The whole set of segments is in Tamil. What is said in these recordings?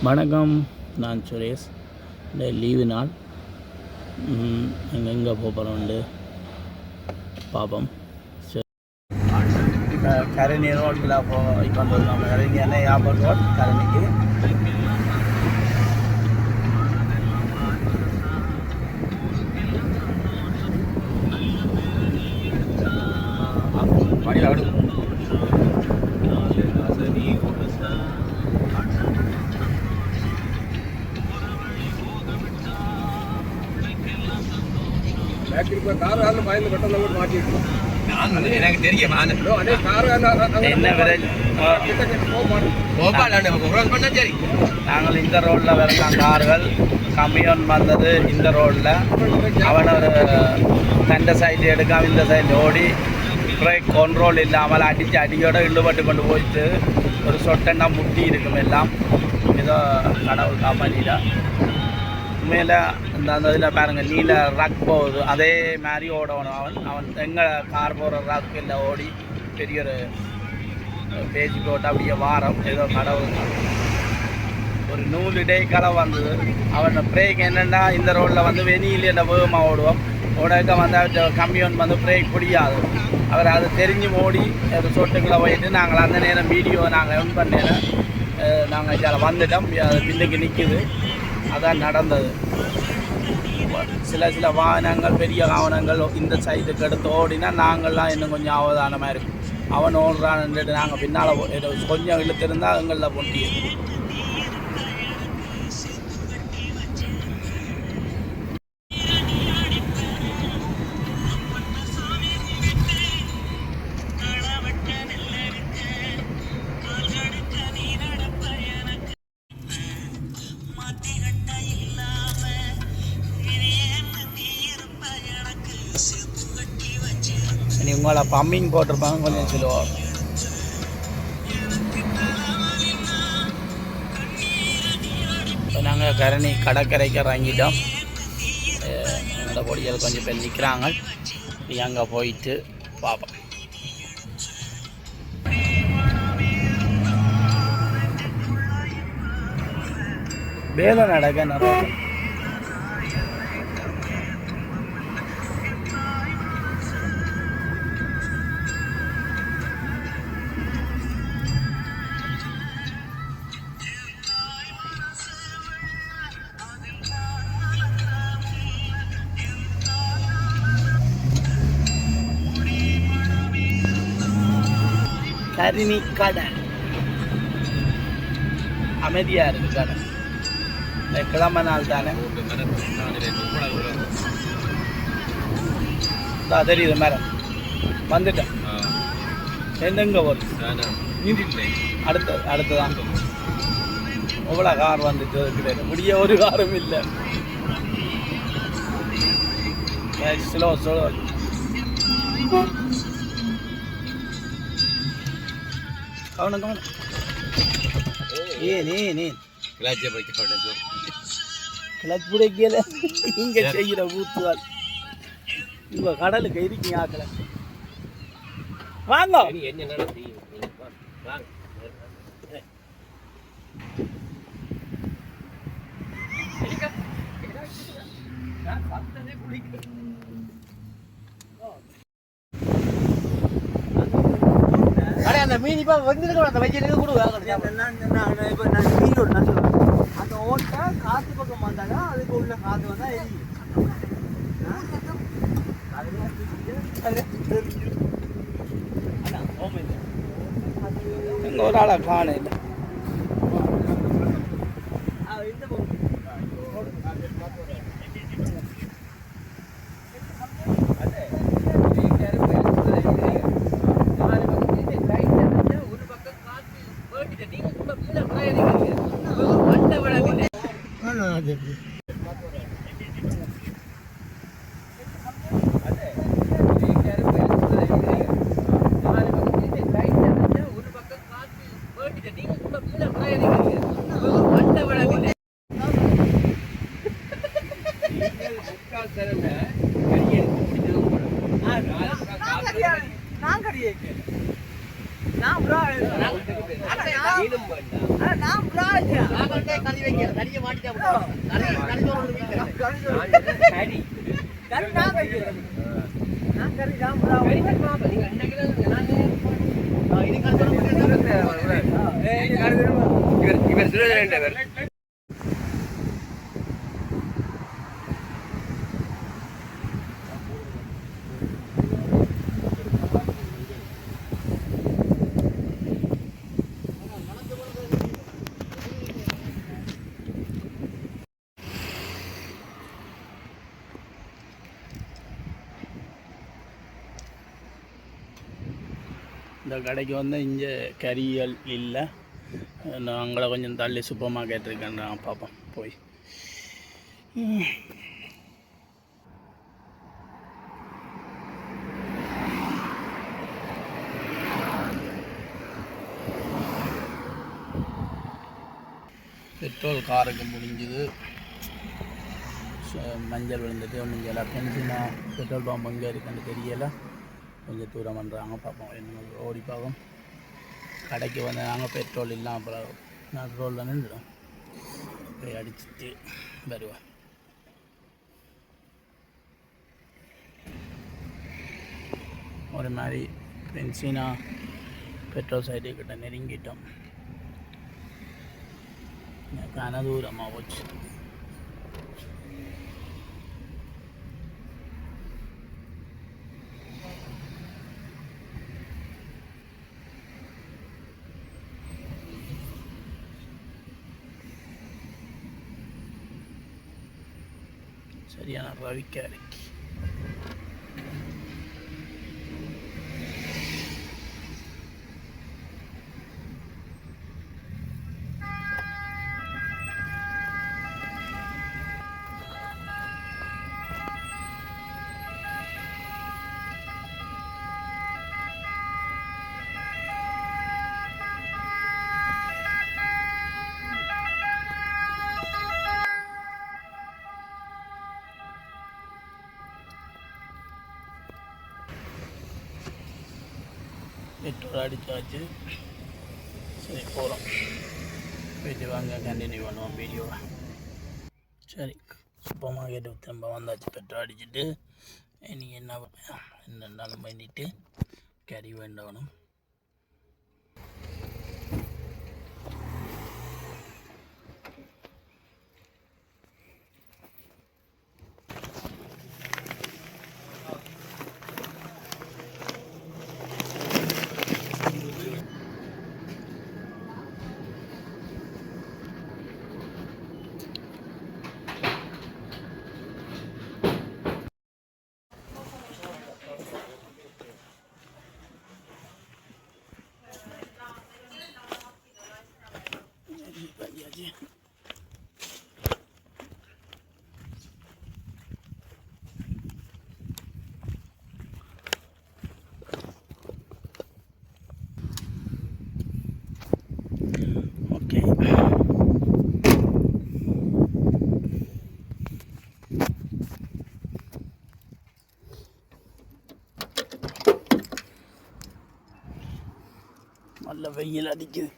வணக்கம், நான் சுரேஷ். இந்த லீவு நாள் எங்கே போகிறோண்டு பார்ப்போம். இப்போ கரணி ரோட்டில் இப்போ வந்துருக்கோம். கரணி என்ன யாபர் ரோட் கரணிக்கு எனக்கு தெரியும். நாங்கள் இந்த ரோட்டில் வரலாம். கார்கள் கம்மியோன் வந்தது இந்த ரோட்டில். அவன் ஒரு தண்டை சைடு எடுக்காம இந்த சைடு ஓடி பிரேக் கண்ட்ரோல் இல்லாமல் அடியோட இழுபட்டு கொண்டு போயிட்டு ஒரு சொட்டன்னா முட்டி இருக்கும். எல்லாம் ஏதோ கடவுள் காப்பாற்றிட்டா. உண்மையில் அந்த இதில் பாருங்கள், நீல ரக் போகுது, அதே மாதிரி ஓடணும். அவன் எங்கள் கார் போகிற ரக் இல்லை ஓடி பெரிய ஒரு பேஜ் போட்டு அப்படியே வாரம் ஏதோ கடவுள். ஒரு 100 டேக்கால வந்தது. அவன் பிரேக் என்னென்னா இந்த ரோட்டில் வந்து வெளியில் என்ன வேகமாக ஓடுவோம். ஓடக்க வந்து கம்மியோன் வந்து பிரேக் பிடிக்காது. அவர் அதை தெரிஞ்சு ஓடி ஒரு சொட்டுக்குள்ளே போயிட்டு நாங்கள் அந்த நேரம் வீடியோ நாங்கள் என் பண்ணேன். நாங்கள் இதில் வந்துட்டோம். அது பின்னுக்கு நிற்குது. அதான் நடந்தது. சில வாகனங்கள், பெரிய வாகனங்கள் இந்த சைடுக்கு எடுத்து ஓடினா நாங்கள்லாம் இன்னும் கொஞ்சம் அவதானமாக இருக்கும். அவன் ஓடுறான்ட்டு நாங்கள் பின்னால் கொஞ்சம் இழுத்திருந்தால் எங்களில் பொட்டி. உங்களை பம்மிங் போட்டிருப்பாங்க கொஞ்சம் சொல்லுவோம். இப்போ நாங்கள் கரணி கடற்கரைக்கு இறங்கிட்டோம். எங்களோட பொடிகள் கொஞ்சம் பேர் நிற்கிறாங்க. அங்கே போயிட்டு பார்ப்போம். வேலை நடக்க நிறைய கரிணி கடை அமைதியாக இருக்குது. கடை இந்த கிழமை நாள் தானே தெரியுது. மேடம் வந்துட்டேன். எந்தெங்க வரும் அடுத்ததான் எவ்வளோ கார் வந்துட்டு இருக்குது. முடிய ஒரு காரும் இல்லை. ஸ்லோ கவனம் ஏன் கிளச் பிடிக்கல. இங்கே செய்கிற ஊத்துவாள் உங்கள் கடலுக்கு இருக்கீங்க. ஆக்கலை வாங்க. அந்த மீன் இப்போ வந்துருக்கு. அந்த வச்சிருக்கு கொடுங்க. இப்போ நான் மீனோட நான் சொல்லுவேன். அந்த ஓட்டை காற்று பக்கம் வந்தாங்க. அதுக்கு உள்ள காற்று வந்தால் எரியும். எங்கள் ஒரு ஆளை காண இல்லை. நான் இந்த கடைக்கு வந்து இங்கே கறிகள் இல்லை. நாங்கள கொஞ்சம் தள்ளி சூப்பர் மார்க்கெட் இருக்கேன், நான் பார்ப்போம் போய். பெட்ரோல் காருக்கு முடிஞ்சுது, மஞ்சள் விழுந்துட்டு ஒன்றும் எல்லாம் பென்சினா பெட்ரோல் பம்ப் எங்கே இருக்குன்னு தெரியலை. கொஞ்சம் தூரம் பண்ணுறாங்க, பார்ப்போம் என்ன ஓடி பார்ப்போம். கடைக்கு வந்து நாங்கள் பெட்ரோல் இல்லாமல் அப்புறம் நான் ரோலில் நின்றுடும் போய் அடிச்சுட்டு வருவேன். ஒரு மாதிரி பென்சினா பெட்ரோல் சைடு கிட்ட நெருங்கிட்டோம். கன தூரமாக போச்சு. சரியான ரவிக்க இறக்கி பெட்ரோல் அடித்தாச்சு. சரி போகிறோம், போயிட்டு வாங்க கண்டினியூ பண்ணுவோம் வீடியோவை. சரி சூப்பர் மார்க்கெட்டு திரும்ப வந்தாச்சு. பெட்ரோல் அடிச்சுட்டு இனி என்னென்னாலும் பண்ணிட்டு கறி வேண்டணும். ஓகே, நல்ல வெயில் அடிக்குது.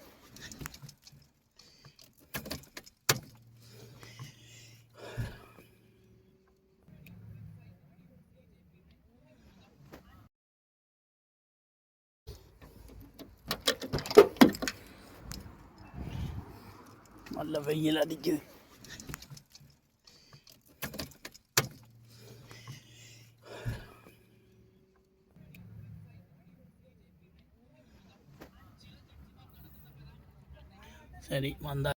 நல்ல வெயில் அடிக்குது. சரி வந்தா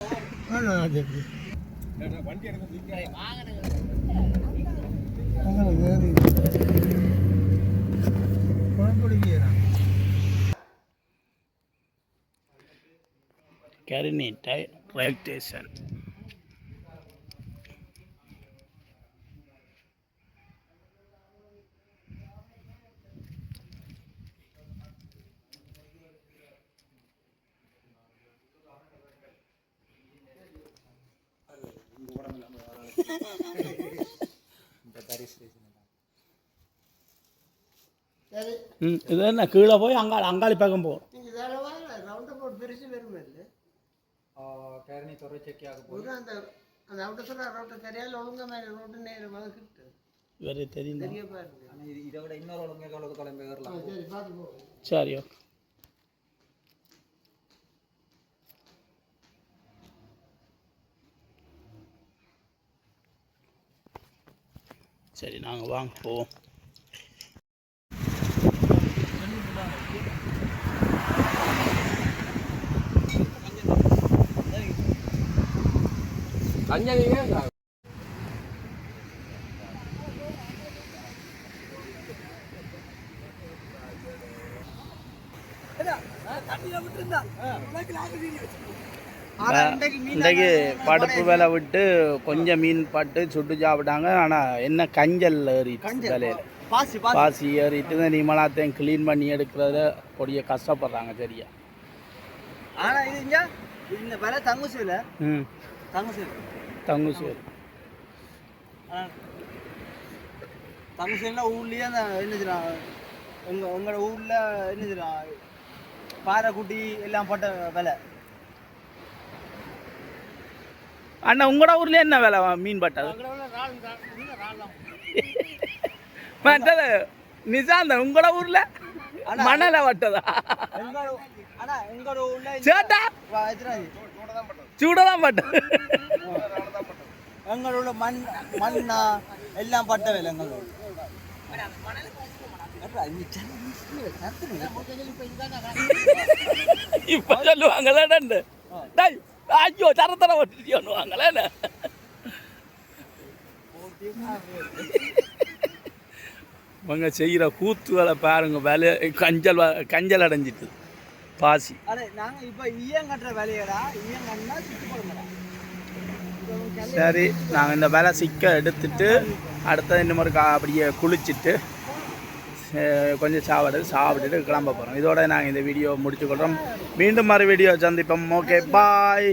Carinita rail station. இது என்ன கீழே போய் அங்காளி பக்கம் போகும். ரவுண்ட் அபவுட் பெருசு வருமே இல்லை அந்த அவுட்ட சொல்ற ரோட்டை சரியால ஒழுங்க மாதிரி ரோட்டு நேரம் வகுக்கிட்டு வேறு தெரியும் தெரிய பாருங்க இதை விட இன்னொரு ஒழுங்கு எவ்வளவு கிளம்பி வரலாம் சரி பார்த்து போ சரி ஓகே சரி நாங்கள் வாங்க போவோம் இன்றைக்கு படுப்பு வேலை விட்டு கொஞ்சம் மீன் பட்டு சுட்டு சாப்பிட்டாங்க ஆனால் என்ன கஞ்சல் ஏறிட்டு வேலையில் பாசி ஏறிட்டு தான் நீமலாத்தையும் க்ளீன் பண்ணி எடுக்கிறத கொடிய கஷ்டப்படுறாங்க சரியா. ஆனால் இது இங்கே இந்த வேலை தங்குசூல தங்குசூர் தங்குசூர்னா ஊர்லேயே அந்த என்னதுனா உங்களோட ஊரில் என்னதுனா பாறைக்குட்டி எல்லாம் போட்ட வேலை. அண்ணா உங்களோட ஊர்ல என்ன வேலை மீன் பட்டது நிசாந்த உங்களோட ஊர்ல மணலை வட்டதா சேட்டா சூடதான் பட்டது எங்களோட மண்ணா எல்லாம் பட்ட வேலை எங்களோட இப்ப சொல்லுவாங்களே ஐயோ தரத்தர ஒட்டுவாங்களே இவங்க செய்கிற கூத்துகளை பாருங்க வேலை கஞ்சல் அடைஞ்சிட்டு பாசி. நாங்கள் இப்போ ஈயம் கட்டுற வேலையடா சரி நாங்கள் இந்த வேலை சிக்க எடுத்துட்டு அடுத்த இந்த மாதிரி அப்படியே குளிச்சுட்டு கொஞ்சம் சாப்பிட்டுட்டு கிளம்ப போகிறோம். இதோட நாங்கள் இந்த வீடியோ முடிச்சுக்கொள்கிறோம். மீண்டும் மறு வீடியோ சந்திப்போம். Okay bye.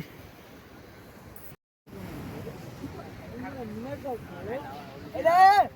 நான்